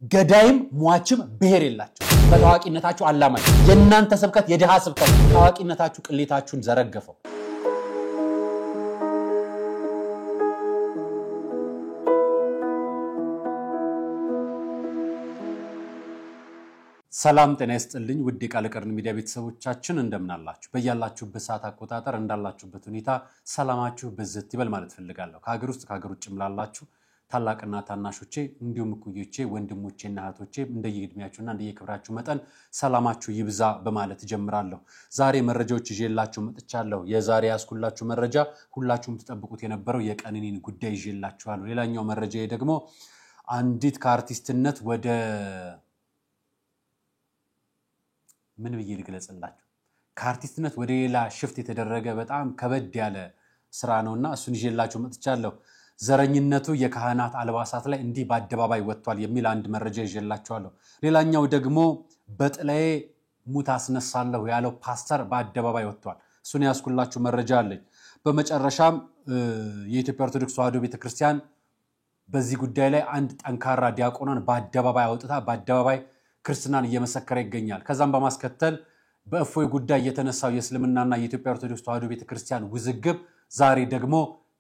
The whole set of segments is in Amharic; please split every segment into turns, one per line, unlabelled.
ገዳይም ሟችም ብሄር የላችሁ በታዋቂነታችሁ አላማኝ የናንተ ስብከት የደሃ ስብከት ታዋቂነታችሁ ቅሌታችሁን ዘረገፈው ሰላም ጤና ይስጥልኝ ውድ የቃለቀርን ሚዲያ ቤተሰቦቻችን እንደምን አላችሁ በእያላችሁበት ሰዓት አቆጣጠር እንዳላችሁበት ሁኔታ ሰላማችሁ በዝት ይበል ማለት ፈልጋለሁ ከሀገር ውስጥ ከሀገር ውጭ ምላላችሁ ታላቅና ታናሾቼ እንዲሁም ኩዮቼ ወንድሞቼና እህቶቼ እንደየእድሜያችሁና እንደየክብራችሁ መጠን ሰላማችሁ ይብዛ በማለት ጀምራለሁ ዛሬ መረጃዎች ይዤላችሁ መጥቻለሁ የዛሬ ያስኩላችሁ መረጃ ሁላችሁም ተጠብቁት የነበረው የቀነኒን ጉዳይ ይዤላችኋለሁ ሌላኛው መረጃዬ ደግሞ አንዲት ከአርቲስትነት ወደ ምን ብዬ ልግለጽላችሁ ከአርቲስትነት ወደ ሌላ ሽፍት የተደረገ በጣም ከበድ ያለ ስራ ነውና እሱን ይዤላችሁ መጥቻለሁ ዘረኝነቱ የካህናት አልባሳት ላይ እንዲህ በአደባባይ ወጥቷል የሚል አንድ መረጃ ይዤላችኋለሁ ሌላኛው ደግሞ በጥላዬ ሙት አስነሳለሁ ያለው ፓስተር በአደባባይ ወጥቷል እሱን ያስኩላችሁ መረጃ አለኝ በመጨረሻም የኢትዮጵያ ኦርቶዶክስ ተዋሕዶ ቤተክርስቲያን በዚህ ጉዳይ ላይ አንድ ጠንካራ ዲያቆናን በአደባባይ አውጥታ በአደባባይ ክርስቲያናን እየመሰከረ ይገኛል ከዛም በማስከተል በእፎይ ጉዳይ የተነሳው የእስልምናና የኢትዮጵያ ኦርቶዶክስ ተዋሕዶ ቤተክርስቲያን ውዝግብ ዛሬ ደግሞ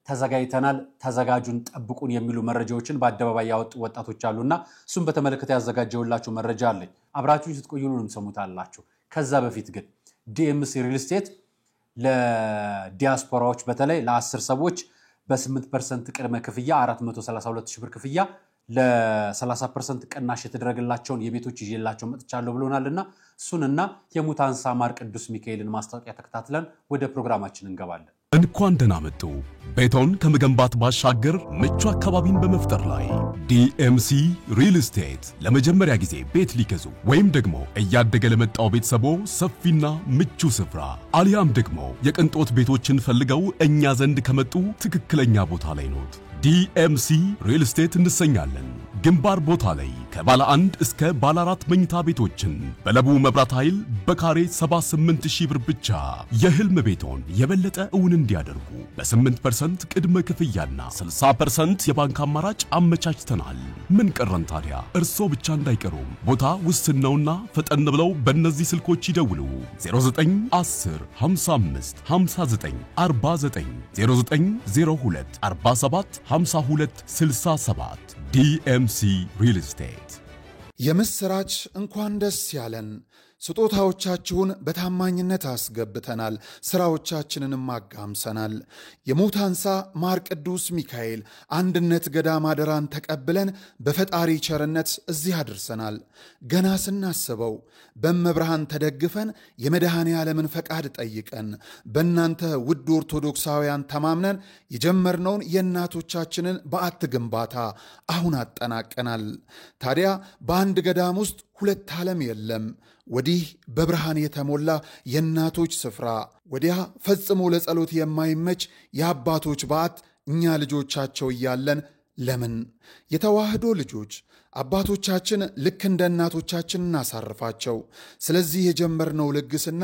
ተዘጋጅተናል ተዘጋጁን ጠብቁን የሚሉ መረጃዎችን በአደባባይ ያወጡ ወጣቶች አሉና እሱን በተመለከተ ያዘጋጀውላችሁ መረጃ አለኝ አብራችሁን ስትቆዩንም ሰሙታላችሁ ከዛ በፊት ግን ዲኤምሲ ሪል ስቴት ለዲያስፖራዎች በተለይ ለ10 ሰዎች በ8% ቅድመ ክፍያ 432,000 ብር ክፍያ ለ30% ቅናሽ የተደረገላቸውን የቤቶች ይዤላችሁ መጥቻለሁ ብሎናልና እሱንና የሙታንሳ ማር ቅዱስ ሚካኤልን ማስታወቂያ ተከታትለን ወደ ፕሮግራማችን እንገባለን
እንኳን ደህና መጡ ቤቶን ከመገንባት ባሻገር ምቹ አካባቢን በመፍጠር ላይ ዲኤምሲ ሪል ስቴት ለመጀመሪያ ጊዜ ቤት ሊገዙ ወይም ደግሞ እያደገ ለመጣው ቤተሰቦ ሰፊና ምቹ ስፍራ አሊያም ደግሞ የቅንጦት ቤቶችን ፈልገው እኛ ዘንድ ከመጡ ትክክለኛ ቦታ ላይ ነው ዲኤምሲ ሪል ስቴት እንሰኛለን ግንባር ቦታ ላይ ከባለ 1 እስከ ባለ 4 መኝታ ቤቶችን በለቡ መብራት ኃይል በካሬ 78,000 ብር ብቻ የህልም ቤቶን የበለጠ እውን እንዲያደርጉ በ8% ቅድመ ክፍያና 60% የባንክ አማራጭ አመቻችተናል ምን ቀረን ታዲያ እርሶ ብቻ እንዳይቀሩ ቦታ ውስን ነውና ፈጠን ብለው በእነዚህ ስልኮች ይደውሉ 0910 55 59 49 0902 47 52 67 ዲኤምሲ ሪል ስቴት
የምስራች እንኳን ደስ ያለን ስጦታዎቻችሁን በታማኝነት አስገብተናል ስራዎቻችንንም አጋምሰናል የሙታንሳ ማር ቅዱስ ሚካኤል አንድነት ገዳም አደራን ተቀብለን በፈጣሪ ቸርነት እዚህ አድርሰናል ገና ስናስበው በመብርሃን ተደግፈን የመድኃኔ ዓለምን ፈቃድ ጠይቀን በእናንተ ውድ ኦርቶዶክሳውያን ተማምነን የጀመርነውን የእናቶቻችንን በዓት ግንባታ አሁን አጠናቀናል ታዲያ በአንድ ገዳም ውስጥ ሁለት ዓለም የለም ወዲህ በብርሃን የተሞላ የእናቶች ስፍራ ወዲያ ፈጽሞ ለጸሎት የማይመች የአባቶች በዓት እኛ ልጆቻቸው እያለን ለምን የተዋህዶ ልጆች አባቶቻችን ልክ እንደ እናቶቻችን እናሳርፋቸው ስለዚህ የጀመርነው ልግስና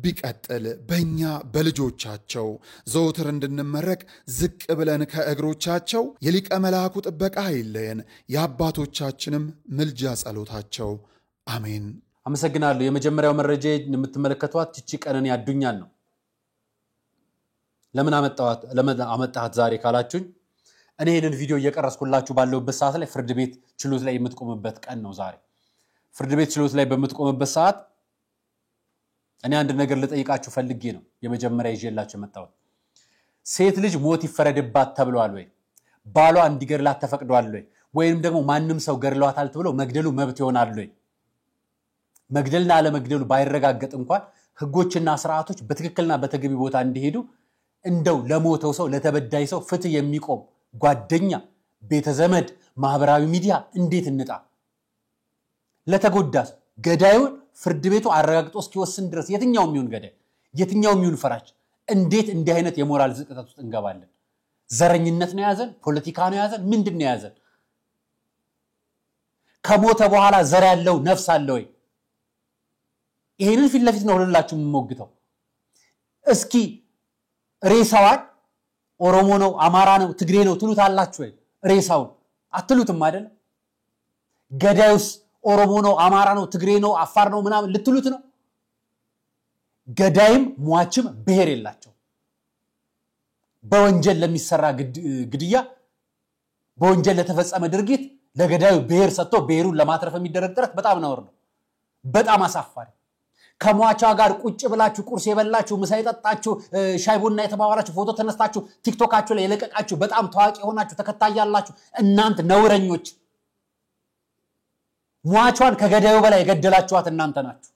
ቢቀጥል በእኛ በልጆቻቸው ዘወትር እንድንመረቅ ዝቅ ብለን ከእግሮቻቸው የሊቀ መላእኩ ጥበቃ አይለየን የአባቶቻችንም ምልጃ ጸሎታቸው አሜን
አመሰግናለሁ የመጀመሪያው መረጃ የምትመለከቷት እቺ ቀነኒ አዱኛን ነው ለምን አመጣሃት ዛሬ ካላችሁኝ እኔ ይሄንን ቪዲዮ እየቀረስኩላችሁ ባለውበት ሰዓት ላይ ፍርድ ቤት ችሎት ላይ የምትቆምበት ቀን ነው ዛሬ ፍርድ ቤት ችሎት ላይ በምትቆምበት ሰዓት እኔ አንድ ነገር ልጠይቃችሁ ፈልጌ ነው የመጀመሪያ ይዤላችሁ መጣሁት ሴት ልጅ ሞት ይፈረድባት ተብሏል ወይ ባሏ እንዲገርላት ተፈቅዷል ወይ ወይንም ደግሞ ማንንም ሰው ገርሏታል ተብሎ መግደሉ መብት ይሆናል ወይ መግደልና አለመግደሉ ባይረጋገጥ እንኳን ህጎችና ስርዓቶች በትክክልና በተገቢ ቦታ እንዲሄዱ እንደው ለሞተው ሰው ለተበዳይ ሰው ፍትህ የሚቆም ጓደኛ ቤተዘመድ ማህበራዊ ሚዲያ እንዴት እንጣ ለተጎዳስ ገዳዩን ፍርድ ቤቱ አረጋግጦ እስኪወስን ድረስ የትኛውም ይሁን ገዳይ የትኛውም ይሁን ፈራጅ እንዴት እንዲህ አይነት የሞራል ዝቅጠት ውስጥ እንገባለን ዘረኝነት ነው ያዘን ፖለቲካ ነው ያዘን ምንድነው ያዘን ከሞተ በኋላ ዘር ያለው ነፍስ አለ ወይ ይሄንን ፊት ለፊት ነው ሁላችሁ የምሞግተው እስኪ ሬሳዋን ኦሮሞ ነው አማራ ነው ትግሬ ነው ትሉታላችሁ ወይ ሬሳውን አትሉትም አይደል ገዳዩስ ኦሮሞ ነው አማራ ነው ትግሬ ነው አፋር ነው ምናምን ልትሉት ነው ገዳይም ሟችም ብሔር የላቸው በወንጀል ለሚሰራ ግድያ በወንጀል ለተፈጸመ ድርጊት ለገዳዩ ብሔር ሰጥቶ ብሔሩን ለማትረፍ የሚደረግ ጥረት በጣም ነውር ነው በጣም አሳፋሪ ከሟቿ ጋር ቁጭ ብላችሁ ቁርስ የበላችሁ ምሳ የጠጣችሁ ሻይ ቡና የተባባላችሁ ፎቶ ተነስታችሁ ቲክቶካችሁ ላይ የለቀቃችሁ በጣም ታዋቂ ሆናችሁ ተከታይ ያላችሁ እናንተ ነውረኞች ሟቿን ከገዳዩ በላይ የገደላችኋት እናንተ ናችሁ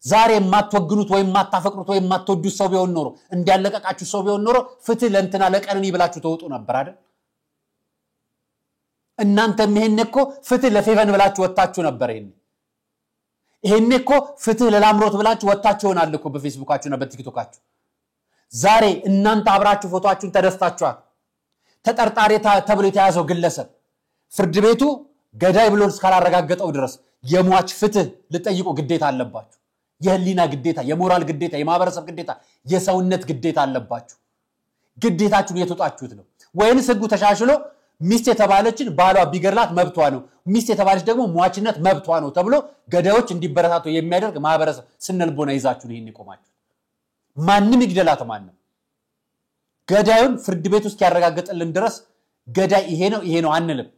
ዛሬ ማትወግኑት ወይ ማታፈቅሩት ወይ ማትወዱት ሰው ቢሆን ኖሮ እንዲያለቀቃችሁ ሰው ቢሆን ኖሮ ፍትህ ለእንትና ለቀነኒ ብላችሁ ተወጡ ነበር አይደል እናንተ መሄነኮ ፍትህ ለፌቨን ብላችሁ ወጣችሁ ነበር ይሄኔኮ ፍትህ ለላምሮት ብላችሁ ወጣችሁ ሆናል እኮ በፌስቡካችሁ እና በቲክቶካችሁ ዛሬ እናንተ አብራችሁ ፎቶአችሁን ተደስታችኋል ተጠርጣሪ ተብሎ የተያዘው ግለሰብ ፍርድ ቤቱ ገዳይ ብሎ እስካላረጋገጠው ድረስ የሟች ፍትህ ልጠይቁ ግዴታ አለባችሁ የህሊና ግዴታ የሞራል ግዴታ የማህበረሰብ ግዴታ የሰውነት ግዴታ አለባችሁ ግዴታችሁን የተጣጣችሁት ነው ወይንስ ህጉ ተሻሽሎ ሚስት የተባለችን ባሏ ቢገርላት መብቷ ነው ሚስት የተባለች ደግሞ ሟችነት መብቷ ነው ተብሎ ገዳዮች እንዲበረታቱ የሚያደርግ ማህበረሰብ ስነልቦና ይዛችሁ ይሄን ይቆማችሁ ማንንም ይግደላት ማንንም ገዳዩን ፍርድ ቤት ውስጥ ያረጋግጥልን ድረስ ገዳይ ይሄ ነው አንልም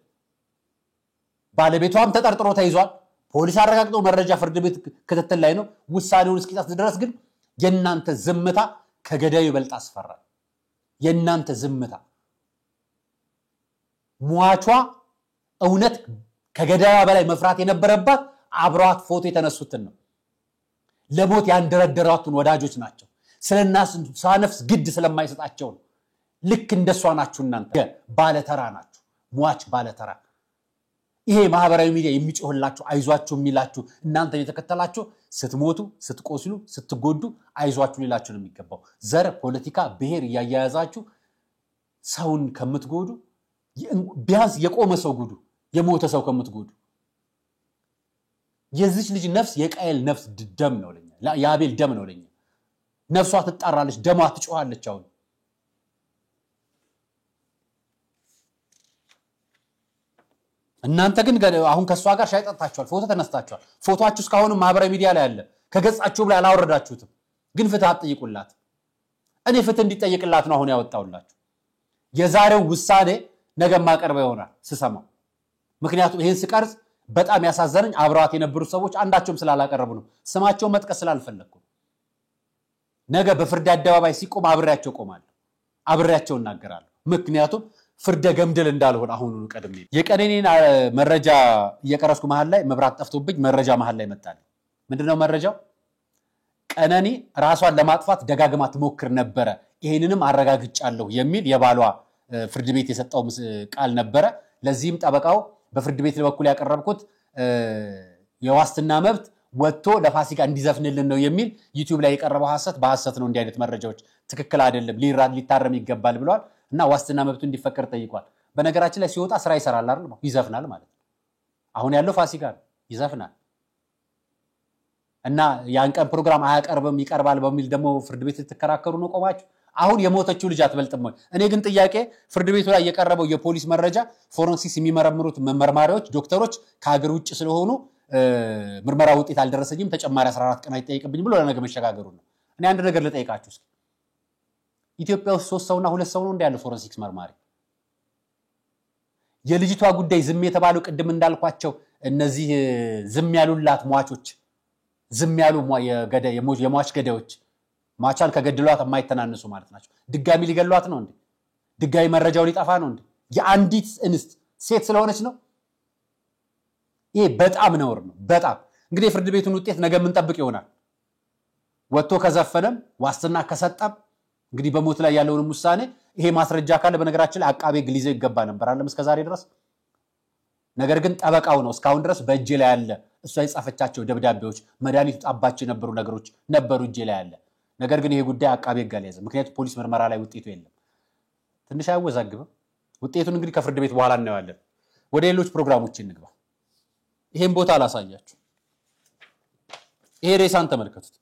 ባለቤቷም ተጠርጥሮ ተይዟል ፖሊስ አረጋግጦ መረጃ ፍርድ ቤት ክትትል ላይ ነው ውሳኔውን እስኪጣስ ድረስ ግን የናንተ ዝምታ ከገዳዩ ይበልጥ አስፈራል የናንተ ዝምታ ሟቿ እውነት ከገዳያ በላይ መፍራት የነበረባት አብሯት ፎቶ የተነሱትን ነው ለሞት ያንደረደራቱን ወዳጆች ናቸው ስለናስ ሳነፍስ ግድ ስለማይሰጣቸው ነው ልክ እንደሷ ናችሁ እናንተ ባለተራ ናችሁ ሟች ባለተራ ይሄ ማህበራዊ ሚዲያ የሚጮህላችሁ አይዟችሁ የሚላችሁ እናንተ የተከተላችሁ ስትሞቱ ስትቆስሉ ስትጎዱ አይዟችሁ ሊላችሁ ነው የሚገባው ዘር ፖለቲካ ብሔር ያያያዛችሁ ሰውን ከምትጎዱ ቢያንስ የቆመ ሰው ጉዱ የሞተ ሰው ከምትጎዱ የዚች ልጅ ነፍስ የቃየል ነፍስ ደም ነው ለኛ ያቤል ደም ነው ለኛ ነፍሷ ትጣራለች ደሟ ትጮሃለች አሁን እናንተ ግን አሁን ከሷ ጋር ሻይ ጠጣችኋል ፎቶ ተነስታችኋል ፎቶአችሁ እስካሁን ማህበራዊ ሚዲያ ላይ አለ ከገጻችሁ ላይ አላወረዳችሁትም ግን ፍትህ አጥይቁላት እኔ ፍትህ እንዲጠይቅላት ነው አሁን ያወጣውላችሁ የዛሬው ውሳኔ ነገ ማቀርበው ይሆናል ስሰማው ምክንያቱም ይሄን ስቀርጽ በጣም ያሳዘነኝ አብራዋት የነበሩ ሰዎች አንዳቸውም ስላላቀረቡ ነው ስማቸው መጥቀስ ስላልፈለኩ ነገ በፍርድ አደባባይ ሲቆም አብሬያቸው ቆማለሁ አብሬያቸው እናገራለሁ ምክንያቱም ፍርደ ገምደል እንዳልሆነ አሁኑን ቀድሜ የቀነኒን መረጃ እየቀረስኩ መሃል ላይ መብራት ጠፍቶብኝ መረጃ መሃል ላይ መጣል ምንድነው መረጃው ቀነኒ ራሷን ለማጥፋት ደጋግማ ትሞክር ነበር ይሄንንም አረጋግጫለሁ የሚል የባሏ ፍርድ ቤት የሰጠው ቃል ነበር ለዚህም ጠበቃው በፍርድ ቤት በኩል ያቀረብኩት የዋስትና መብት ወጥቶ ለፋሲካ እንዲዘፍንልን ነው የሚል ዩቲዩብ ላይ የቀረበው ሐሰት በሐሰት ነው እንዲህ አይነት መረጃዎች ትክክል አይደለም ሊታረም ይገባል ብሏል እና ዋስትና መብቱ እንዲፈቀድ ጠይቋል በነገራችን ላይ ሲወጣ ስራ ይሰራል አይደል ይዘፍናል ማለት አሁን ያለው ፋሲካ ይዘፍናል እና ያን ቀን ፕሮግራም አያቀርብም ይቀርባል በሚል ደግሞ ፍርድ ቤት ተከራከሩ ነው ቆማችሁ አሁን የሞተችው ልጅ አትበልጥም እኔ ግን ጥያቄ ፍርድ ቤቱ ላይ የቀረበው የፖሊስ መረጃ ፎረንሲክስ የሚመረምሩት መርማሪዎች ዶክተሮች ከሀገር ውጭ ስለሆኑ ምርመራ ውጤት አልደረሰኝም ተጨማሪ 14 ቀን አይጠይቅብኝ ብሎ ለነገ መሸጋገሩ ነው እኔ አንድ ነገር ልጠይቃችሁ እስኪ ኢትዮጵያ ውስጥ 3 ሰውና 2 ሰው ነው እንዳለው ፎረንሲክስ መርማሪ የልጅቷ ጉዳይ ዝም የተባለው ቅድም እንዳልኳቸው እነዚህ ዝም ያሉላት ሟቾች ዝም ያሉ የሟች ገዳዮች ማቻል ከገድሏት የማይተናነሱ ማለት ናቸው ድጋሚ ሊገሏት ነው እንዴ ድጋሚ መረጃው ሊጠፋ ነው እንዴ የአንዲት እንስት ሴት ስለሆነች ነው ይሄ በጣም ነውር ነው በጣም እንግዲህ ፍርድ ቤቱን ውጤት ነገ ምን ጠብቅ ይሆናል ወጥቶ ከዘፈነም ዋስትና ከሰጠም እንግዲህ በሞት ላይ ያለውን ሙሳኔ ይሄ ማስረጃ ካለ በነገራችን ላይ አቃቤ ግሊዘው ይገባ ነበር አለም እስከ ዛሬ ድረስ ነገር ግን ጠበቃው ነው እስካሁን ድረስ በእጄ ላይ ያለ እሷ የጻፈቻቸው ደብዳቤዎች መድኃኒቱ ጣባቸው የነበሩ ነገሮች ነበሩ እጄ ላይ ያለ ነገር ግን ይሄ ጉዳይ አቃቤ ጋር ያዘ ምክንያቱም ፖሊስ ምርመራ ላይ ውጤቱ የለም ትንሽ አይወዛግብም ውጤቱን እንግዲህ ከፍርድ ቤት በኋላ እናያለን ወደ ሌሎች ፕሮግራሞች እንግባ ይሄን ቦታ አላሳያችሁ ይሄ ሬሳን ተመልከቱት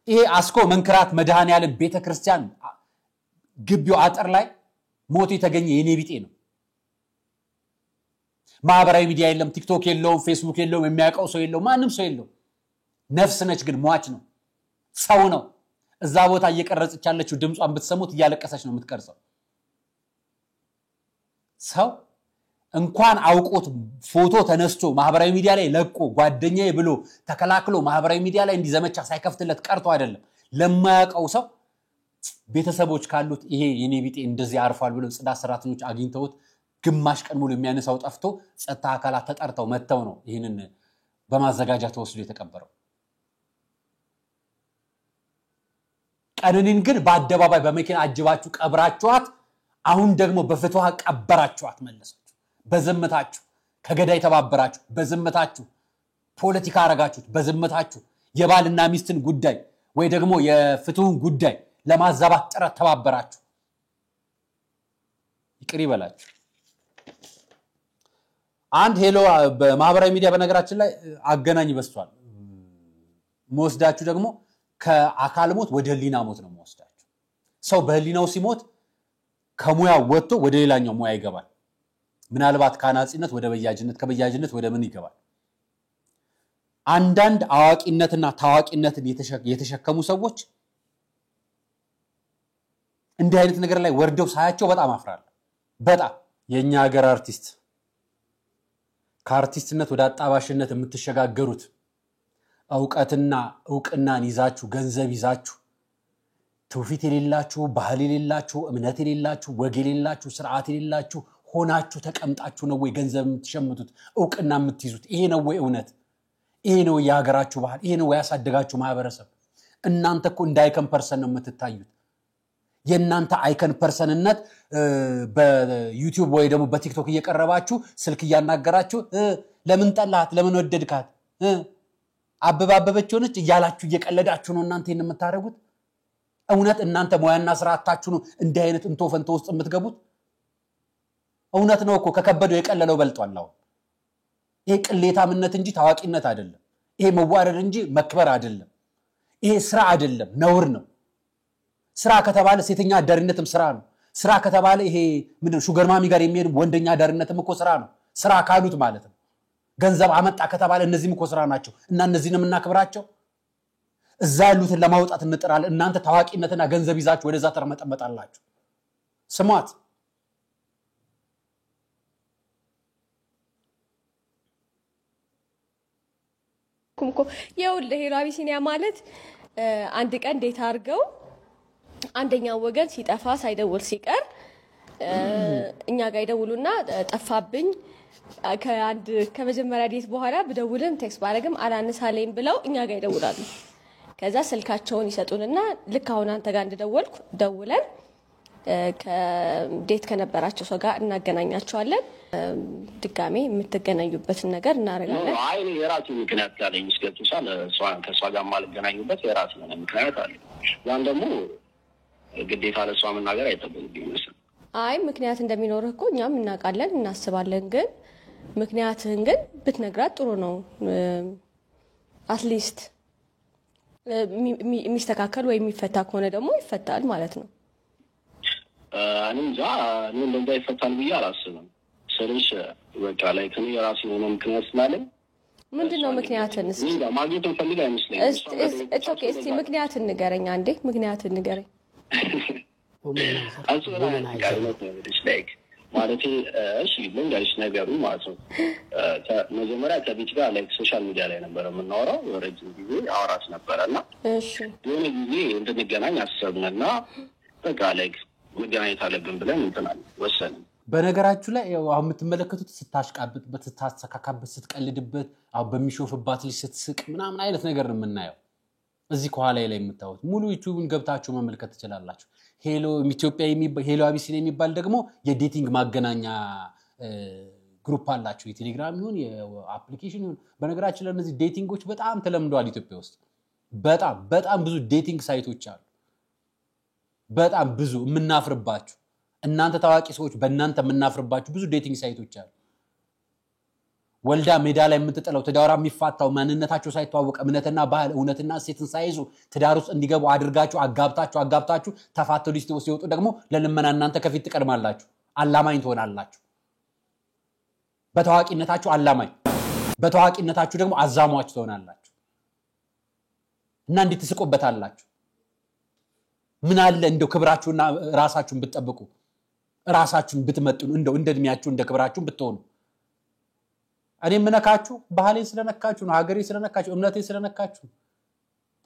ይሄ አስኮ መንክራት መድኃኔዓለም ቤተክርስቲያን ግቢው አጥር ላይ ሞት የተገኘ የኔ ቢጤ ነው ማህበራዊ ሚዲያ የለም ቲክቶክ የለውም ፌስቡክ የለውም የሚያውቀው ሰው የለውም ማንም ሰው የለውም ነፍስ ነች ግን ሟች ነው ሰው ነው እዛ ቦታ እየቀረጸች ያለችው ድምጿን ብትሰሙት እያለቀሰች ነው የምትቀርጸው ሰው እንኳን አውቆት ፎቶ ተነስቶ ማህበራዊ ሚዲያ ላይ ለቆ ጓደኛዬ ብሎ ተከላክሎ ማህበራዊ ሚዲያ ላይ እንዲዘመቻ ሳይከፍትለት ቀርቶ አይደለም ለማያውቀው ሰው ቤተሰቦች ካሉት ይሄ የኔ ቢጤ እንደዚህ አርፏል ብሎ ጽዳት ሰራተኞች አግኝተውት ግማሽ ቀን ሙሉ የሚያነሳው ጠፍቶ ጸጥታ አካላት ተጠርተው መተው ነው ይሄንን በማዘጋጃ ተወስዶ የተቀበረው ቀነኒን ግን በአደባባይ በመኪና አጅባችሁ ቀብራችኋት አሁን ደግሞ በፍትሃ ቀበራችኋት መለሳችሁ በዝምታችሁ ከገዳይ ተባበራችሁ በዝምታችሁ ፖለቲካ አረጋችሁት በዝምታችሁ የባልና ሚስትን ጉዳይ ወይ ደግሞ የፍትሁን ጉዳይ ለማዛባት ጥረት ተባበራችሁ ይቅር ይበላችሁ አንድ ሄሎ በማህበራዊ ሚዲያ በነገራችን ላይ አገናኝ በስቷል ሞስዳችሁ ደግሞ ከአካል ሞት ወደ ህሊና ሞት ነው ሞስዳችሁ ሰው በህሊናው ሲሞት ከሙያው ወጥቶ ወደ ሌላኛው ሙያ ይገባል ምናልባት ካናጺነት ወደ በያጅነት ከበያጅነት ወደ ምን ይገባል አንዳንድ አዋቂነትና ታዋቂነትን የተሸከሙ ሰዎች እንዲህ አይነት ነገር ላይ ወርደው ሳያቸው በጣም አፍራለሁ በጣም የኛ ሀገር አርቲስት ከአርቲስትነት ወደ አጣባሽነት የምትሸጋገሩት ዕውቀትና ዕውቅናን ይዛችሁ ገንዘብ ይዛችሁ ትውፊት የሌላችሁ ባህል የሌላችሁ እምነት የሌላችሁ ወግ የሌላችሁ ስርዓት የሌላችሁ ሆናችሁ ተቀምጣችሁ ነው ወይ ገንዘብ የምትሸምቱት ዕውቅና የምትይዙት ይሄ ነው ወይ እውነት ይሄ ነው ያገራችሁ ባህል ይሄ ነው ያሳደጋችሁ ማህበረሰብ እናንተ እኮ እንዳይከን ፐርሰን ነው የምትታዩት የናንተ አይከን ፐርሰንነት በዩቲዩብ ወይ ደግሞ በቲክቶክ እየቀረባችሁ ስልክ ያናገራችሁ ለምን ጠላት ለምን ወደድካት አበባበበች ሆነች እያላችሁ እየቀለዳችሁ ነው እናንተ ይሄን የምታረጉት እውነት እናንተ ሞያና ስራታችሁ ነው እንዲህ አይነት እንቶ ፈንቶ ውስጥ የምትገቡት እውነት ነው እኮ ከከበደው የቀለለው በልጧል አሁን ይሄ ቅሌታምነት እንጂ ታዋቂነት አይደለም ይሄ መዋረድ እንጂ መክበር አይደለም ይሄ ስራ አይደለም ነውር ነው ስራ ከተባለ ሴተኛ አዳሪነትም ስራ ነው ስራ ከተባለ ይሄ ምንድነው ሹገር ማሚ ጋር የሚሄድ ወንደኛ አዳሪነትም እኮ ስራ ነው ስራ ካሉት ማለት ነው ገንዘብ አመጣ ከተባለ እነዚህም እኮ ስራ ናቸው እና እነዚህንም እናክብራቸው እዛ ያሉትን ለማውጣት እንጥራለን እናንተ ታዋቂነትና ገንዘብ ይዛችሁ ወደዛ ተርመጠመጣላችሁ ስሟት
ኩምኮ የውልህ ሄራቢሲኒያ ማለት አንድ ቀን ዴታ አርገው አንደኛው ወገን ሲጠፋ ሳይደውል ሲቀር እኛ ጋር ይደውሉና ጠፋብኝ ከአንድ ከመጀመሪያ ዴት በኋላ በደውልም ቴክስት ባረግም አላነሳለኝ ብለው እኛ ጋር ይደውላሉ ከዛ ስልካቸውን ይሰጡንና ልክ አሁን አንተ ጋር እንደደወልኩ ደውለን ከዴት ከነበራቸው ሰው ጋር እናገናኛቸዋለን ድጋሜ የምትገናኙበትን ነገር እናረጋለን
አይ የራሱ ምክንያት ያለኝ እስከቱሳል ከሷ ጋር ማልገናኙበት የራሱ ምክንያት አለ ያን ደግሞ ግዴታ ለሷ መናገር አይጠበቅብኝም መሰለኝ
አይ ምክንያት እንደሚኖርህ እኮ እኛም እናውቃለን እናስባለን ግን ምክንያትህን ግን ብትነግራት ጥሩ ነው አትሊስት የሚስተካከል ወይ የሚፈታ ከሆነ ደግሞ ይፈታል ማለት ነው
አንንዛ ነው እንደዛ ይፈታል ብዬ አላስብም ስለሽ በቃ ላይ ከኔ የራሴ ሆነ ምክንያት ስላለኝ
ምንድነው ምክንያትን እስኪ
ማግኘት ፈልጋ አይመስለኝም
እስ ኦኬ እስቲ ምክንያትን ንገረኝ አንዴ ምክንያትን ንገረኝ
ማለት እሺ ልንገርሽ ነገሩ ማለት ነው መጀመሪያ ከቤት ጋር ላይክ ሶሻል ሚዲያ ላይ ነበር የምናወራው ረጅም ጊዜ አወራስ ነበርና እሺ የሆነ ጊዜ እንድንገናኝ አሰብንና በቃ ላይክ መገናኘት አለብን ብለን እንተናል ወሰንን
በነገራችሁ ላይ አሁን የምትመለከቱት ስታሽቃብጥበት ስታስተካካበት ስትቀልድበት አሁን በሚሾፍባት ልጅ ስትስቅ ምናምን አይነት ነገር ነው የምናየው እዚህ ከኋላ ላይ የምታዩት ሙሉ ዩቲዩብን ገብታችሁ መመልከት ትችላላችሁ ሄሎ ኢትዮጵያ የሚባል ሄሎ አቢሲኒያ የሚባል ደግሞ የዴቲንግ ማገናኛ ግሩፕ አላችሁ የቴሌግራም ይሁን የአፕሊኬሽን ይሁን በነገራችን ላይ እነዚህ ዴቲንጎች በጣም ተለምደዋል ኢትዮጵያ ውስጥ በጣም ብዙ ዴቲንግ ሳይቶች አሉ በጣም ብዙ የምናፍርባችሁ እናንተ ታዋቂ ሰዎች በእናንተ የምናፍርባችሁ ብዙ ዴቲንግ ሳይቶች አሉ ወልዳ ሜዳ ላይ የምትጥለው ትዳራ የሚፋታው ማንነታቸው ሳይተዋወቅ እምነትና ባህል እውነትና ሴትን ሳይዙ ትዳር ውስጥ እንዲገቡ አድርጋችሁ አጋብታችሁ ተፋተው ሊስቱ ሲወጡ ደግሞ ለልመና እናንተ ከፊት ትቀድማላችሁ አላማኝ ትሆናላችሁ በተዋቂነታችሁ አላማኝ በተዋቂነታችሁ ደግሞ አዛሟች ትሆናላችሁ እና እንዴት ትስቆበታላችሁ ምን አለ እንደው ክብራችሁና ራሳችሁን ብትጠብቁ ራሳችሁን ብትመጥኑ እንደው እንደድሚያችሁ እንደ ክብራችሁን ብትሆኑ እኔ ምነካችሁ ባህሌን ስለነካችሁ ነው ሀገሬን ስለነካችሁ እምነቴን ስለነካችሁ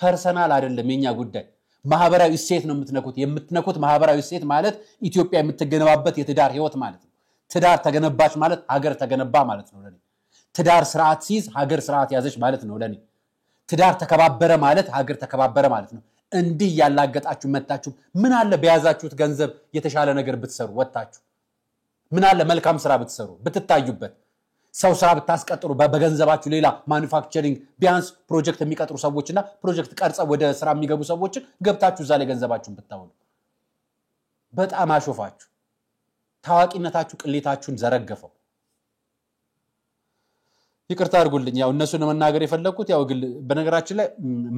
ፐርሰናል አይደለም የኛ ጉዳይ ማህበራዊ እሴት ነው የምትነኩት ማህበራዊ እሴት ማለት ኢትዮጵያ የምትገነባበት የትዳር ህይወት ማለት ነው ትዳር ተገነባች ማለት ሀገር ተገነባ ማለት ነው ለኔ ትዳር ስርዓት ሲይዝ ሀገር ስርዓት ያዘች ማለት ነው ለኔ ትዳር ተከባበረ ማለት ሀገር ተከባበረ ማለት ነው እንዲህ ያላገጣችሁ መጣችሁ ምን አለ በያዛችሁት ገንዘብ የተሻለ ነገር ብትሰሩ ወጣችሁ ምን አለ መልካም ስራ ብትሰሩ ብትታዩበት ሰው ስራ ብታስቀጥሩ በገንዘባችሁ ሌላ ማኑፋክቸሪንግ ቢያንስ ፕሮጀክት የሚቀጥሩ ሰዎችና ፕሮጀክት ቀርጸው ወደ ስራ የሚገቡ ሰዎች ገብታችሁ ዛለ ገንዘባችሁን ብታውሉ በጣም አሾፋችሁ ታዋቂነታችሁ ቅሌታችሁን ዘረገፈው ይቅርታ አድርጉልኝ ያው እነሱን መናገር የፈለኩት ያው ግል በነገራችን ላይ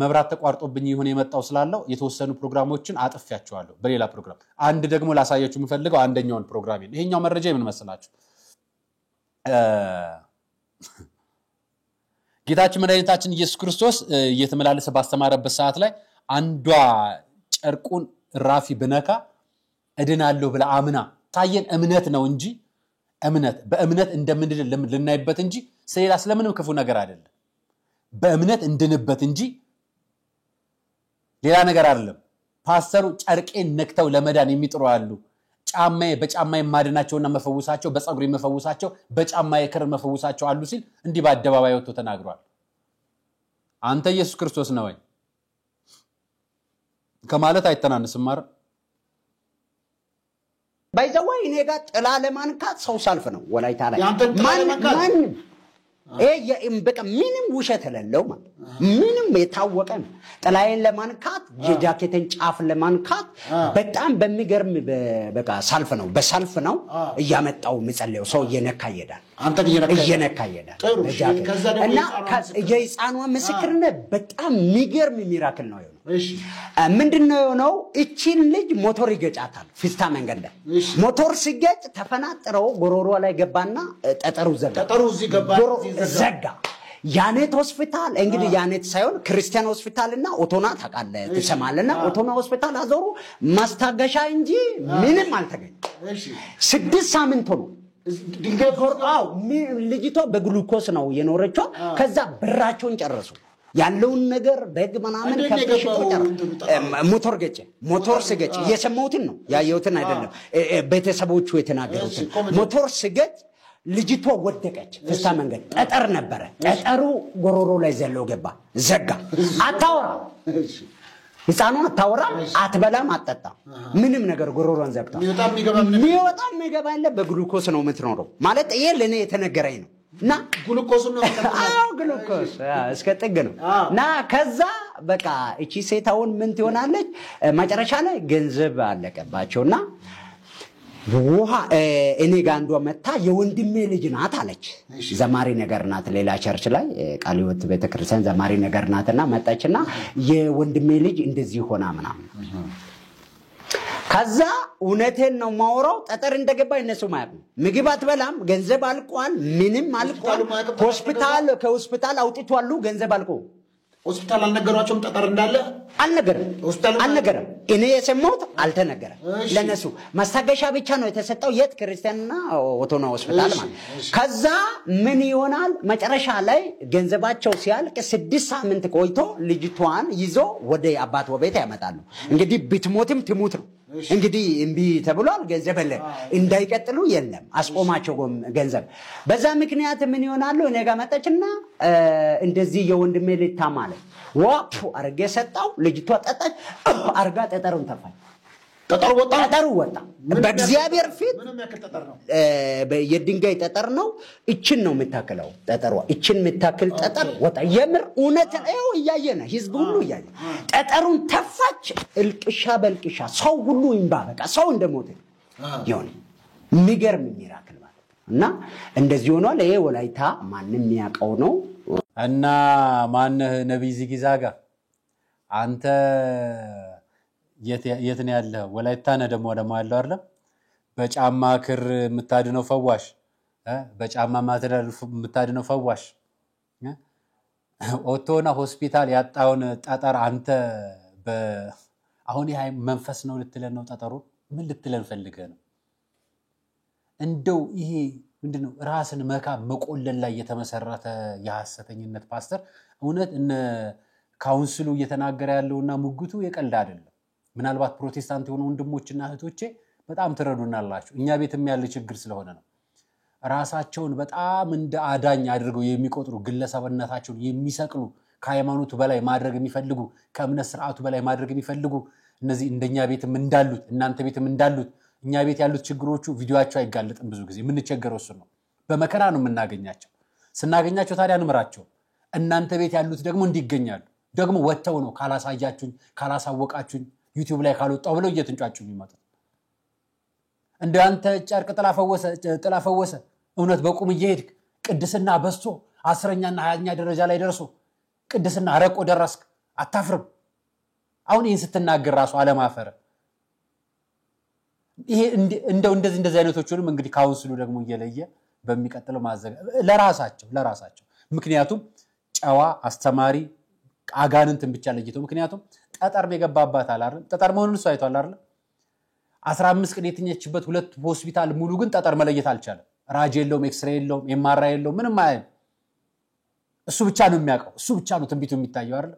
መብራት ተቋርጦብኝ ይሁን የመጣው ስላለው የተወሰኑ ፕሮግራሞችን አጥፍያቸዋለሁ በሌላ ፕሮግራም አንድ ደግሞ ላሳያችሁ የምፈልገው አንደኛውን ፕሮግራም ይሄኛው መረጃ ምን መሰላችሁ ጌታችን መድኃኒታችን ኢየሱስ ክርስቶስ እየተመላለሰ ባስተማረበት ሰዓት ላይ አንዷ ጨርቁን ራፊ ብነካ እድናለሁ ብለ አምና ታየን እምነት ነው እንጂ እምነት በእምነት እንደምንድን ልናይበት እንጂ ስለላ ስለምንም ክፉ ነገር አይደለም በእምነት እንድንበት እንጂ ሌላ ነገር አይደለም ፓስተሩ ጨርቄን ነክተው ለመዳን የሚጥሩ ያሉ ጫማዬ በጫማዬ ማድናቸውና መፈውሳቸው በጸጉሬ መፈውሳቸው በጫማዬ ክር መፈውሳቸው አሉ ሲል እንዲህ በአደባባይ ወጥቶ ተናግሯል አንተ ኢየሱስ ክርስቶስ ነው ወይ ከማለት አይተናነስም ማር
ባይዘው እኔ ጋር ጥላ ለማንካት ሰው ሳልፍ ነው ወላይታ ላይ ማን በቃ ምንም ውሸት የሌለው ማለት ምንም የታወቀ ነው ጥላዬን ለማንካት የጃኬቴን ጫፍ ለማንካት በጣም በሚገርም በቃ ሳልፍ ነው በሳልፍ ነው እያመጣው ምጸልየው ሰው እየነካ ይሄዳል
አንተ
እየነካ ይሄዳል እና የሕፃኗ ምስክርነት በጣም የሚገርም ሚራክል ነው እሺ ምንድነው ነው እቺን ልጅ ሞተር ይገጫታል ፊስታ መንገድ ላይ ሞተር ሲገጭ ተፈናጥረው ጎሮሮ ላይ ገባና ጠጠሩ እዚህ ገባ ዘጋ ያኔት ሆስፒታል እንግዲህ ያኔት ሳይሆን ክርስቲያን ሆስፒታልና ኦቶና ታቃለ ተሰማለና ኦቶና ሆስፒታል አዞሩ ማስታገሻ እንጂ ምንም አልተገኘ እሺ 6 ሳምንት ነው ድንገት ወርአው ልጅቷ በግሉኮስ ነው የኖረችው ከዛ ብራቸውን ጨረሱ ያለውን ነገር በግ ምናምን ከፍሽቶ ሞተር ገጨ ሞተር ሲገጭ የሰማሁትን ነው ያየሁትን አይደለም ቤተሰቦቹ የተናገሩትን ሞተር ሲገጭ ልጅቷ ወደቀች ፍስታ መንገድ ጠጠር ነበር ጠጠሩ ጎሮሮ ላይ ዘሎ ገባ ዘጋ አታወራ ሕፃኑ አታወራ አትበላም አትጠጣ ምንም ነገር ጎሮሮን ዘግታ ሚወጣም የሚገባ ያለ በግሉኮስ ነው የምትኖረው ማለት ይሄ ለኔ የተነገረኝ ነው ና
ግሉኮስ ነው
ግሉኮስ እስከ ጥግ ነው ና ከዛ በቃ እቺ ሴታውን ምን ትሆናለች መጨረሻ ላይ ገንዘብ አለቀባቸውና ውሃ እኔ ጋንዶ መታ የወንድሜ ልጅ ናት አለች ዘማሪ ነገር ናት ሌላ ቸርች ላይ ቃልዮት ቤተክርስቲያን ዘማሪ ነገር ናትና መጣችና የወንድሜ ልጅ እንደዚህ ሆና ምናምን ከዛ እውነቴን ነው ማወራው ጠጠር እንደገባ እነሱ ማለት ነው ምግብ አትበላም ገንዘብ አልቋል ምንም አልቋል ሆስፒታል ከሆስፒታል አውጥቷሉ ገንዘብ አልቆ
ሆስፒታል አልነገሯቸውም ጠጠር እንዳለ
አልነገረም እኔ የሰማሁት አልተነገረም ለነሱ ማስታገሻ ብቻ ነው የተሰጠው የት ክርስቲያንና ኦቶና ሆስፒታል ማለት ከዛ ምን ይሆናል መጨረሻ ላይ ገንዘባቸው ሲያልቅ 6 ሳምንት ቆይቶ ልጅቷን ይዞ ወደ አባቷ ቤት ያመጣሉ እንግዲህ ብትሞትም ትሙት ነው እንግዲህ እንቢ ተብሏል ገንዘብ እንዳይቀጥሉ የለም አስቆማቸው ገንዘብ በዛ ምክንያት ምን ይሆናሉ እኔ ጋር መጣችና እንደዚህ የወንድሜ ልጅ ታማለ ዋፕ አርገ ሰጣው ልጅቷ ጠጣች አርጋ ጠጠሩን ተፋኝ ጠጠሩ ወጣ በእግዚአብሔር ፊት
ምንም ያክል ጠጠር ነው
የድንጋይ ጠጠር ነው እቺን ነው የምታከለው ጠጠሯ እቺን የምታከል ጠጠር ወጣ የምር እውነት ነው ያያየና ህዝብ ሁሉ ያያየ ጠጠሩን ተፋች እልቅሻ በልቅሻ ሰው ሁሉ ይንባ በቃ ሰው እንደሞተ ይሆን የሚገርም ሚራክል ማለት እና እንደዚህ ሆኗል ይሄ ወላይታ ማንንም የሚያውቀው ነው
እና ማነህ ነብይ ዚጊዛጋ አንተ የት ነው ያለው ወላይታ ነው ደሞ ያለው አይደል በጫማ ክር የምታድነው ፈዋሽ በጫማ ማተሪያል የምታድነው ፈዋሽ ኦቶና ሆስፒታል ያጣውን ጠጠር አንተ አሁን ይሄ መንፈስ ነው ልትለን ነው ጠጠሩ ምን ልትለን ፈልገ ነው እንደው ይሄ ምንድነው ራስን መቆለል ላይ የተመሰረተ የሐሰተኝነት ፓስተር እውነት እነ ካውንስሉ እየተናገረ ያለውና ሙግቱ የቀልድ አይደለም ምናልባት ፕሮቴስታንት የሆኑ ወንድሞችና እህቶቼ በጣም ትረዱናላችሁ እኛ ቤትም ያለ ችግር ስለሆነ ነው ራሳቸውን በጣም እንደ አዳኝ አድርገው የሚቆጥሩ ግለሰብነታቸውን የሚሰቅሉ ከሃይማኖቱ በላይ ማድረግ የሚፈልጉ ከእምነት ስርዓቱ በላይ ማድረግ የሚፈልጉ እነዚህ እንደኛ ቤትም እንዳሉት እናንተ ቤትም እንዳሉት እኛ ቤት ያሉት ችግሮቹ ቪዲዮአቸው አይጋለጥም ብዙ ጊዜ ምን ቸገረው እሱ ነው በመከራ ነው የምናገኛቸው ስናገኛቸው ታዲያ እንምራቸው እናንተ ቤት ያሉት ደግሞ እንዲገኛሉ ደግሞ ወጣው ነው ካላሳያችሁኝ ካላሳወቃችሁኝ ዩቲዩብ ላይ ካልወጣው ብለው እየተንጫጩ የሚመጡት እንዳንተ ጨርቅ ጥላፈወሰ እውነት በቁም እየሄድክ ቅድስና በስቶ 10ኛና 20ኛ ደረጃ ላይ ደርሶ ቅድስና አረቆ ደረስክ አታፍርም አሁን ይሄን ስትናገር ራሱ አለማፈረ ይሄ እንደዚህ አይነቶቹንም እንግዲህ ካውንስሉ ደግሞ እየለየ በሚቀጥለው ማዘጋ ለራሳቸው ምክንያቱም ጨዋ አስተማሪ አጋንንትን ብቻ ለይተው ምክንያቱም ጠጠር የገባባት አይደል ጠጠር መሆኑን እሱ አይቷል አይደል 15 ቀን የትኛችበት ሁለት ሆስፒታል ሙሉ ግን ጠጠር መለየት አልቻለም ራጅ የለውም ኤክስሬይ የለውም ኤምአርአይ የለውም ምንም አይደል እሱ ብቻ ነው የሚያውቀው እሱ ብቻ ነው ትንቢቱ የሚታየው አይደል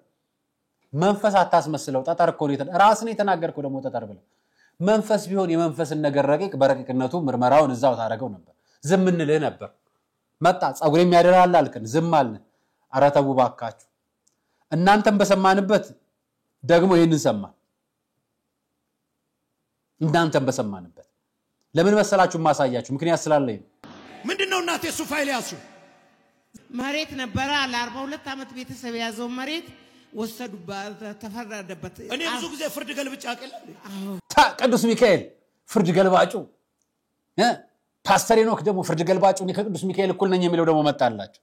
መንፈስ አታስመስለው ጠጠር እኮ ነው ራስን የተናገርከው ደግሞ ጠጠር ብለ መንፈስ ቢሆን የመንፈስን ነገር ረቂቅ በረቂቅነቱ ምርመራውን እዛው ታረጋው ነበር ዝም እንልህ ነበር መጣ ጻጉሬም ያደራል አልከን ዝም አልን አራተቡ ባካችሁ እናንተም በሰማንበት ደግሞ ይሄንን ሰማን እናንተም በሰማንበት ለምን መሰላችሁ ማሳያችሁ ምክንያት ስላለኝ
ምንድነው እናቴ እሱ ፋይል ያሱ
መሬት ነበር ለ42 አመት ቤተሰብ ያዘው መሬት ወሰዱባት ተፈረደበት
እኔ ብዙ ጊዜ ፍርድ ገልብጫ አቀለ
ቅዱስ ሚካኤል ፍርድ ገልባጩ ፓስተር ሄኖክ ደግሞ ፍርድ ገልባጩ ነው ከቅዱስ ሚካኤል እኩል ነኝ የሚለው ደግሞ መጣላችሁ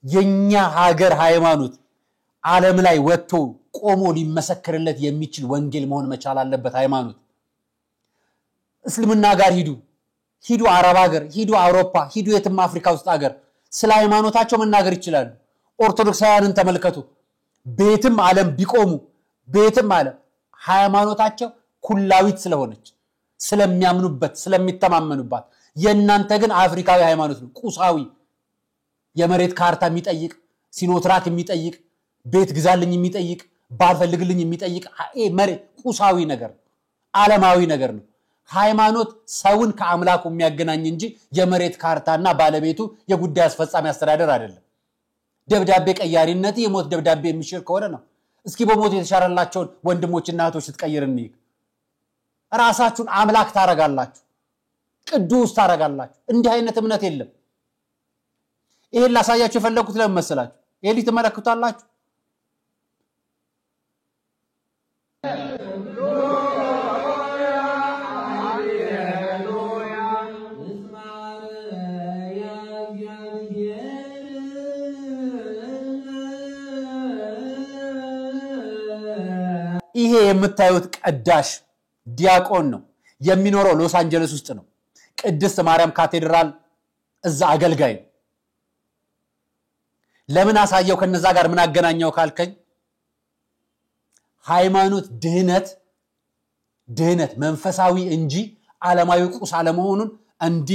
የኛ ሀገር ሃይማኖት ዓለም ላይ ወጥቶ ቆሞ ሊመሰክርለት የሚችል ወንጌል መሆን መቻል አለበት ሃይማኖት እስልምና ጋር ሂዱ አረብ ሀገር ሂዱ አውሮፓ ሂዱ የትም አፍሪካ ውስጥ ሀገር ስለ ሃይማኖታቸው መናገር ይችላሉ ኦርቶዶክሳውያንን ተመልከቱ ቤትም ዓለም ቢቆሙ ቤትም ዓለም ሃይማኖታቸው ኩላዊት ስለሆነች ስለሚያምኑበት ስለሚተማመኑባት የእናንተ ግን አፍሪካዊ ሃይማኖት ነው ቁሳዊ የመሬት ካርታ የሚጠይቅ ሲኖትራክ የሚጠይቅ ቤት ግዛልኝ የሚጠይቅ ባልፈልግልኝ የሚጠይቅ መሬት ቁሳዊ ነገር ዓለማዊ ነገር ነው ሃይማኖት ሰውን ከአምላኩ የሚያገናኝ እንጂ የመሬት ካርታና ባለቤቱ የጉዳይ አስፈጻሚ አስተዳደር አይደለም ደብዳቤ ቀያሪነት የሞት ደብዳቤ የሚሽር ከሆነ ነው እስኪ በሞት የተሻረላቸውን ወንድሞችና እህቶች ስትቀይርኒ ራሳችሁን አምላክ ታረጋላችሁ ቅዱስ ታረጋላችሁ እንዲህ አይነት እምነት የለም ይሄን ላሳያችሁ የፈለኩት ለምን መሰላችሁ ይሄ ልትመለከቱታላችሁ ይሄ የምታዩት ቀዳሽ ዲያቆን ነው የሚኖረው ሎስ አንጀለስ ውስጥ ነው ቅድስት ማርያም ካቴድራል እዛ አገልጋይ ለምን አሳየው ከነዛ ጋር ምን አገናኘው ካልከኝ ሃይማኖት ድህነት መንፈሳዊ እንጂ ዓለማዊ ቁስ አለመሆኑን እንዲ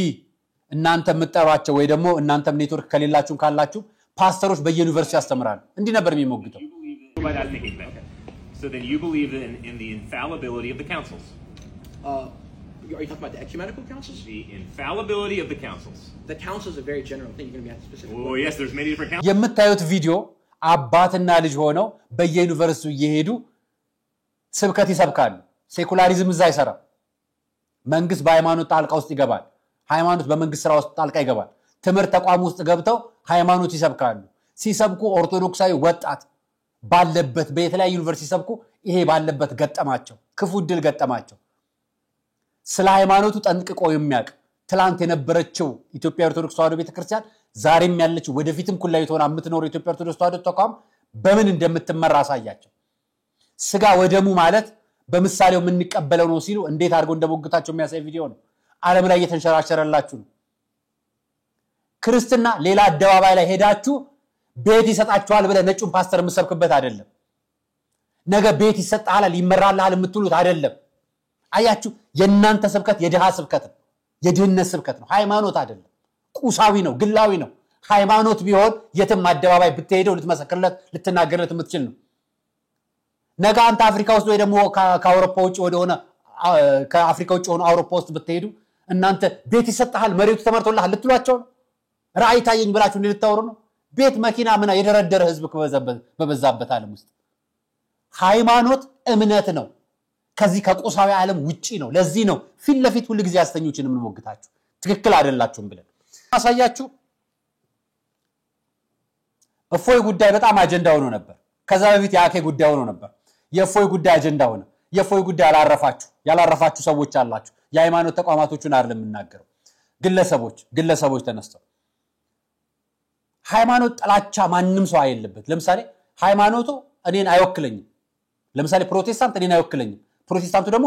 እናንተ መጣራቸው ወይ ደግሞ እናንተም ኔትወርክ ከሌላችሁ ካላችሁ ፓስተሮች በዩኒቨርሲቲ ያስተምራሉ እንዲ ነበር የሚሞግተው
So then you believe in the infallibility of the councils.
Are you talking about the ecumenical councils?
The infallibility of the councils.
The councils are a very general thing. You're going to be at specific.
Oh yes, there's many different councils.
የምታዩት ቪዲዮ አባትና ልጅ ሆነው በየዩኒቨርሲቲው እየሄዱ ስብከት ይሰብካሉ ሴኩላሪዝም እዛ አይሰራ መንግስት በሃይማኖት ጣልቃ ውስጥ ይገባል ሃይማኖት በመንግስት ስራ ውስጥ ጣልቃ ይገባል ትምህርት ተቋም ውስጥ ገብተው ሃይማኖት ይሰብካሉ ሲሰብኩ ኦርቶዶክሳዊ ወጣት ባለበት በየተለያዩ ዩኒቨርሲቲ ሰብኩ ይሄ ባለበት ገጠማቸው ክፉ ድል ገጠማቸው ስለ ሃይማኖቱ ጠንቅቆ የሚያቅ ትላንት የነበረችው ኢትዮጵያ ኦርቶዶክስ ተዋሕዶ ቤተክርስቲያን ዛሬም ያለችው ወደፊትም ኩላዊት ሆና የምትኖረው ኢትዮጵያ ኦርቶዶክስ ተዋሕዶ ተቋም በምን እንደምትመራ አሳያቸው። ስጋ ወደሙ ማለት በምሳሌው የምንቀበለው ነው ሲሉ እንዴት አድርገው እንደሞግታቸው የሚያሳይ ቪዲዮ ነው። ዓለም ላይ እየተንሸራሸረላችሁ ነው። ክርስትና ሌላ አደባባይ ላይ ሄዳችሁ ቤት ይሰጣችኋል ብለ ነጩን ፓስተር የምሰብክበት አይደለም። ነገ ቤት ይሰጣል ይመራልሃል የምትሉት አይደለም። አያችሁ የናንተ ስብከት የድሃ ስብከት ነው፣ የድህነት ስብከት ነው። ሃይማኖት አይደለም፣ ቁሳዊ ነው፣ ግላዊ ነው። ሃይማኖት ቢሆን የትም አደባባይ ብትሄደው ልትመሰክርለት ልትናገርለት የምትችል ነው። ነገ አንተ አፍሪካ ውስጥ ወይ ደግሞ ከአውሮፓ ውጭ ወደሆነ ከአፍሪካ ውጭ ሆነ አውሮፓ ውስጥ ብትሄዱ እናንተ ቤት ይሰጣል መሬቱ ተመርቶልሃል ልትሏቸው ነው? ራእይ ታየኝ ብላችሁ ልታወሩ ነው? ቤት መኪና ምና የደረደረ ህዝብ በበዛበት ዓለም ውስጥ ሃይማኖት እምነት ነው። ከዚህ ከቁሳዊ ዓለም ውጪ ነው። ለዚህ ነው ፊት ለፊት ሁሉ ጊዜ ያስተኞችን የምንሞግታችሁ ትክክል አይደላችሁም ብለን አሳያችሁ። እፎይ ጉዳይ በጣም አጀንዳ ሆኖ ነበር። ከዛ በፊት ያኬ ጉዳይ ሆኖ ነበር። የእፎይ ጉዳይ አጀንዳ ሆነ። የእፎይ ጉዳይ ያላረፋችሁ ሰዎች አላችሁ። የሃይማኖት ተቋማቶቹን አይደለም የምናገረው፣ ግለሰቦች ተነስተው ሃይማኖት ጥላቻ ማንም ሰው አይልበት። ለምሳሌ ሃይማኖቱ እኔን አይወክለኝም። ለምሳሌ ፕሮቴስታንት እኔን አይወክለኝም፣ ፕሮቴስታንቱ ደግሞ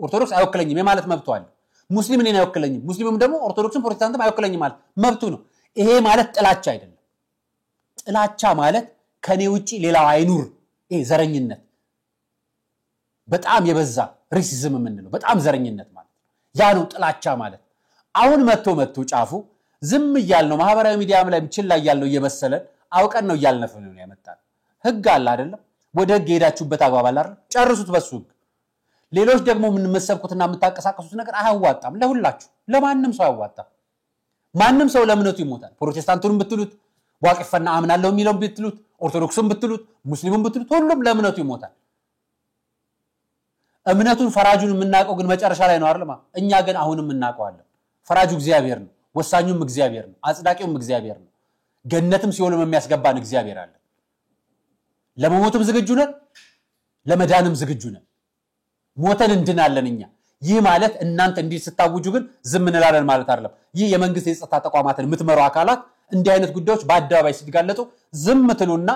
ኦርቶዶክስ አይወክለኝም ማለት መብቱ አለ። ሙስሊም እኔን አይወክለኝም፣ ሙስሊምም ደግሞ ኦርቶዶክስም ፕሮቴስታንትም አይወክለኝም ማለት መብቱ ነው። ይሄ ማለት ጥላቻ አይደለም። ጥላቻ ማለት ከኔ ውጪ ሌላው አይኑር፣ ይሄ ዘረኝነት በጣም የበዛ ሬሲዝም የምንለው በጣም ዘረኝነት ማለት ያ ነው ጥላቻ ማለት። አሁን መጥቶ ጫፉ ዝም እያልነው ማህበራዊ ሚዲያም ላይ ችላ እያልነው እየመሰለን አውቀን ነው እያልነፈን ነው ያመጣል። ህግ አለ አይደለም? ወደ ህግ ሄዳችሁበት አግባብ አለ አይደል? ጨርሱት በሱ ህግ። ሌሎች ደግሞ ምን መሰብኩትና የምታቀሳቀሱት ነገር አያዋጣም። ለሁላችሁ ለማንም ሰው አያዋጣም። ማንም ሰው ለእምነቱ ይሞታል። ፕሮቴስታንቱንም ብትሉት ዋቂፈና አምናለሁ የሚለውን ብትሉት ኦርቶዶክስም ብትሉት ሙስሊሙም ብትሉት ሁሉም ለእምነቱ ይሞታል። እምነቱን ፈራጁን የምናውቀው ግን መጨረሻ ላይ ነው አይደል? እኛ ግን አሁንም እናውቀዋለን። ፈራጁ እግዚአብሔር ነው፣ ወሳኙም እግዚአብሔር ነው፣ አጽዳቂውም እግዚአብሔር ነው። ገነትም ሲኦልም የሚያስገባን እግዚአብሔር አለ። ለመሞትም ዝግጁ ነን፣ ለመዳንም ዝግጁ ነን። ሞተን እንድናለን እኛ። ይህ ማለት እናንተ እንዲህ ስታውጁ ግን ዝም እንላለን ማለት አይደለም። ይህ የመንግስት የጸጥታ ተቋማትን የምትመሩ አካላት እንዲህ አይነት ጉዳዮች በአደባባይ ሲጋለጡ ዝም ትሉና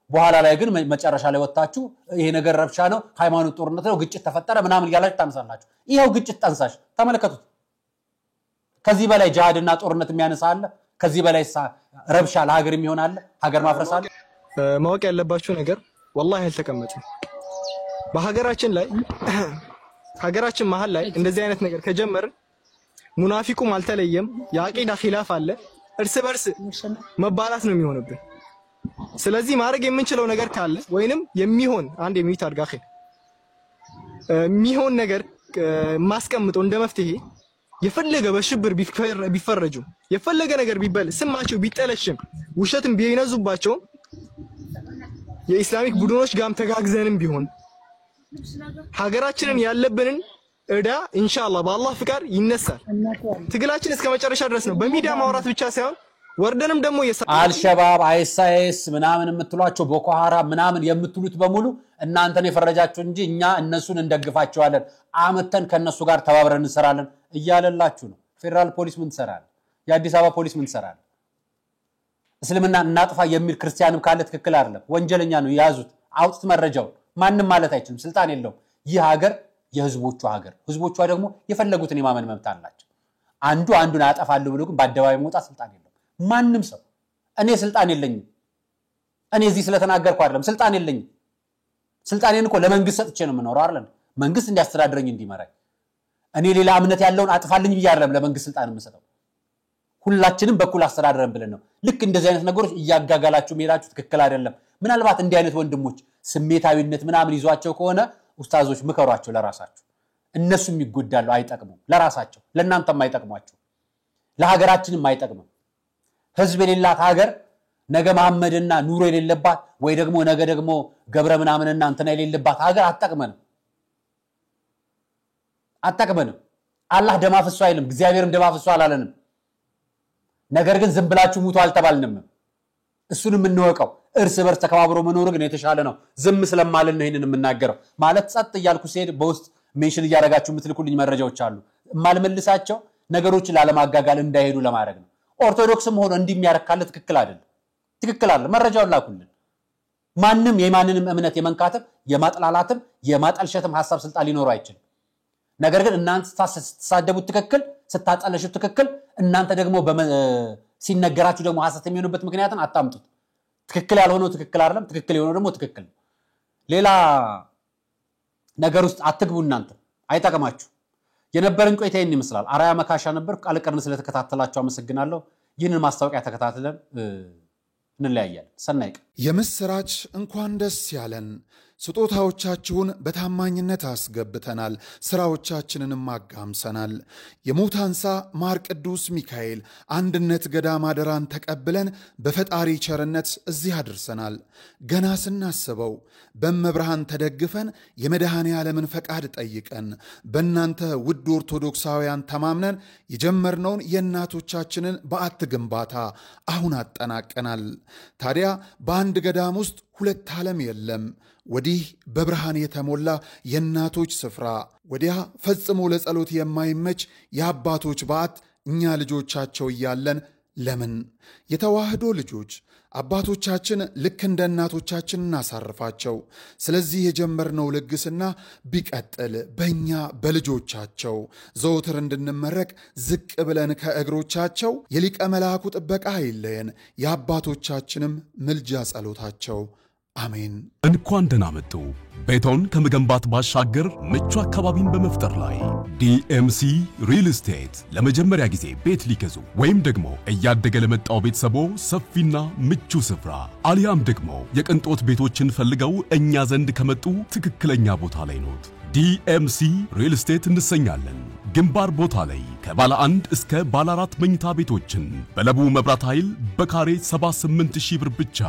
በኋላ ላይ ግን መጨረሻ ላይ ወጣችሁ ይሄ ነገር ረብሻ ነው፣ ሃይማኖት ጦርነት ነው፣ ግጭት ተፈጠረ ምናምን ያላችሁ ታነሳላችሁ። ይሄው ግጭት ጠንሳሽ ተመለከቱት። ከዚህ በላይ ጂሃድና ጦርነት የሚያነሳ አለ? ከዚህ በላይ ረብሻ ለሀገር የሚሆን አለ? ሀገር ማፍረስ አለ?
ማወቅ ያለባችሁ ነገር ወላሂ አልተቀመጥም። በሀገራችን ላይ ሀገራችን መሀል ላይ እንደዚህ አይነት ነገር ከጀመርን ሙናፊቁም አልተለየም፣ የአቂዳ ኺላፍ አለ፣ እርስ በርስ መባላት ነው የሚሆንብን። ስለዚህ ማድረግ የምንችለው ነገር ካለ ወይንም የሚሆን አንድ የሚት አድጋኺ የሚሆን ነገር ማስቀምጠው እንደ መፍትሄ የፈለገ በሽብር ቢፈረጁ የፈለገ ነገር ቢበል ስማቸው ቢጠለሽም ውሸትም ቢነዙባቸው የኢስላሚክ ቡድኖች ጋም ተጋግዘንም ቢሆን ሀገራችንን ያለብንን እዳ ኢንሻአላህ በአላህ ፍቃድ ይነሳል። ትግላችን እስከ መጨረሻ ድረስ ነው። በሚዲያ ማውራት ብቻ ሳይሆን ወርደንም ደግሞ
አልሸባብ አይሳይስ ምናምን የምትሏቸው ቦኮ ሐራም ምናምን የምትሉት በሙሉ እናንተን የፈረጃችሁ እንጂ እኛ እነሱን እንደግፋቸዋለን፣ አመተን ከነሱ ጋር ተባብረን እንሰራለን እያለላችሁ ነው። ፌደራል ፖሊስ ምን ትሰራለህ? የአዲስ አበባ ፖሊስ ምን ትሰራለህ? እስልምና እናጥፋ የሚል ክርስቲያንም ካለ ትክክል አይደለም፣ ወንጀለኛ ነው። ያዙት፣ አውጥት መረጃው። ማንም ማለት አይችልም፣ ስልጣን የለውም። ይህ ሀገር የህዝቦቹ ሀገር፣ ህዝቦቿ ደግሞ የፈለጉትን የማመን መብት አላቸው። አንዱን አጠፋለሁ ብሎ ግን በአደባባይ መውጣት ስልጣን የለውም ማንም ሰው። እኔ ስልጣን የለኝም፣ እኔ እዚህ ስለተናገርኩ አይደለም፣ ስልጣን የለኝም። ስልጣኔን እኮ ለመንግስት ሰጥቼ ነው የምኖረው አይደል? መንግስት እንዲያስተዳድረኝ እንዲመራኝ። እኔ ሌላ እምነት ያለውን አጥፋልኝ ብዬ አይደለም ለመንግስት ስልጣን የምሰጠው። ሁላችንም በኩል አስተዳድረን ብለን ነው። ልክ እንደዚህ አይነት ነገሮች እያጋጋላችሁ መሄዳችሁ ትክክል አይደለም። ምናልባት እንዲህ አይነት ወንድሞች ስሜታዊነት ምናምን ይዟቸው ከሆነ ኡስታዞች ምከሯቸው ለራሳቸው። እነሱም ይጎዳሉ፣ አይጠቅሙም። ለራሳቸው ለእናንተም አይጠቅሟቸው፣ ለሀገራችንም አይጠቅምም። ህዝብ የሌላት ሀገር ነገ መሐመድና ኑሮ የሌለባት ወይ ደግሞ ነገ ደግሞ ገብረ ምናምንና እንትና የሌለባት ሀገር አጠቅመንም። አላህ ደም አፍሷ አይልም፣ እግዚአብሔርም ደም አፍሷ አላለንም። ነገር ግን ዝም ብላችሁ ሙቱ አልተባልንም። እሱንም እንወቀው። እርስ በርስ ተከባብሮ መኖር ግን የተሻለ ነው። ዝም ስለማልን ነው ይሄንን የምናገረው። ማለት ጸጥ እያልኩ ሲሄድ በውስጥ ሜንሽን እያደረጋችሁ የምትልኩልኝ መረጃዎች አሉ። ማልመልሳቸው ነገሮችን ላለማጋጋል እንዳይሄዱ ለማድረግ ነው ኦርቶዶክስም ሆኖ እንዲሚያረካለ ትክክል አይደለም መረጃውን ላኩልን ማንንም የማንንም እምነት የመንካተም የማጥላላትም የማጠልሸትም ሐሳብ ስልጣን ሊኖር አይችልም ነገር ግን እናንተ ተሳደቡት ትክክል ስታጠለሹት ትክክል እናንተ ደግሞ ሲነገራችሁ ደግሞ ሐሰት የሚሆንበት ምክንያትን አጣምጡት ትክክል ያልሆነው ትክክል አይደለም ትክክል የሆነው ደግሞ ትክክል ሌላ ነገር ውስጥ አትግቡ እናንተ አይጣቀማችሁ የነበረን ቆይታ ይሄን ይመስላል አራያ መካሻ ነበር ቃል ቀርን ስለተከታተላችሁ አመሰግናለሁ ይህንን ማስታወቂያ ተከታተለን እንለያያለን ሰናይቅ
የምስራች እንኳን ደስ ያለን ስጦታዎቻችሁን በታማኝነት አስገብተናል ስራዎቻችንንም አጋምሰናል የሙታንሳ ማር ቅዱስ ሚካኤል አንድነት ገዳም አደራን ተቀብለን በፈጣሪ ቸርነት እዚህ አድርሰናል ገና ስናስበው በመብርሃን ተደግፈን የመድኃኔ ዓለምን ፈቃድ ጠይቀን በእናንተ ውድ ኦርቶዶክሳውያን ተማምነን የጀመርነውን የእናቶቻችንን በዓት ግንባታ አሁን አጠናቀናል ታዲያ በአንድ ገዳም ውስጥ ሁለት ዓለም የለም ወዲህ በብርሃን የተሞላ የእናቶች ስፍራ ወዲያ ፈጽሞ ለጸሎት የማይመች የአባቶች በዓት እኛ ልጆቻቸው እያለን ለምን የተዋህዶ ልጆች አባቶቻችን ልክ እንደ እናቶቻችን እናሳርፋቸው ስለዚህ የጀመርነው ልግስና ቢቀጥል በእኛ በልጆቻቸው ዘወትር እንድንመረቅ ዝቅ ብለን ከእግሮቻቸው የሊቀ መላኩ ጥበቃ አይለየን የአባቶቻችንም ምልጃ ጸሎታቸው አሜን
እንኳን ደህና መጡ ቤቶን ከመገንባት ባሻገር ምቹ አካባቢን በመፍጠር ላይ ዲኤምሲ ሪል ስቴት ለመጀመሪያ ጊዜ ቤት ሊገዙ ወይም ደግሞ እያደገ ለመጣው ቤተሰቦ ሰፊና ምቹ ስፍራ አሊያም ደግሞ የቅንጦት ቤቶችን ፈልገው እኛ ዘንድ ከመጡ ትክክለኛ ቦታ ላይ ኖት ዲኤምሲ ሪል ስቴት እንሰኛለን ግንባር ቦታ ላይ ከባለ 1 እስከ ባለ 4 መኝታ ቤቶችን በለቡ መብራት ኃይል በካሬ 78000 ብር ብቻ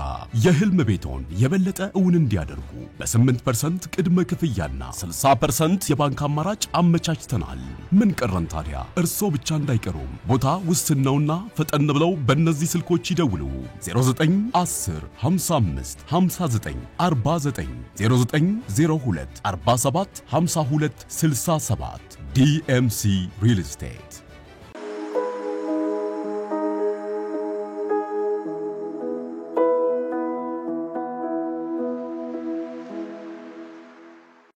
የህልም ቤቶን የበለጠ እውን እንዲያደርጉ በ8% ቅድመ ክፍያና 60% የባንክ አማራጭ አመቻችተናል ምን ቀረን ታዲያ እርሶ ብቻ እንዳይቀሩ ቦታ ውስን ነውና ፈጠን ብለው በእነዚህ ስልኮች ይደውሉ 0910 55 59 49 0902 47 52 67 DMC Real Estate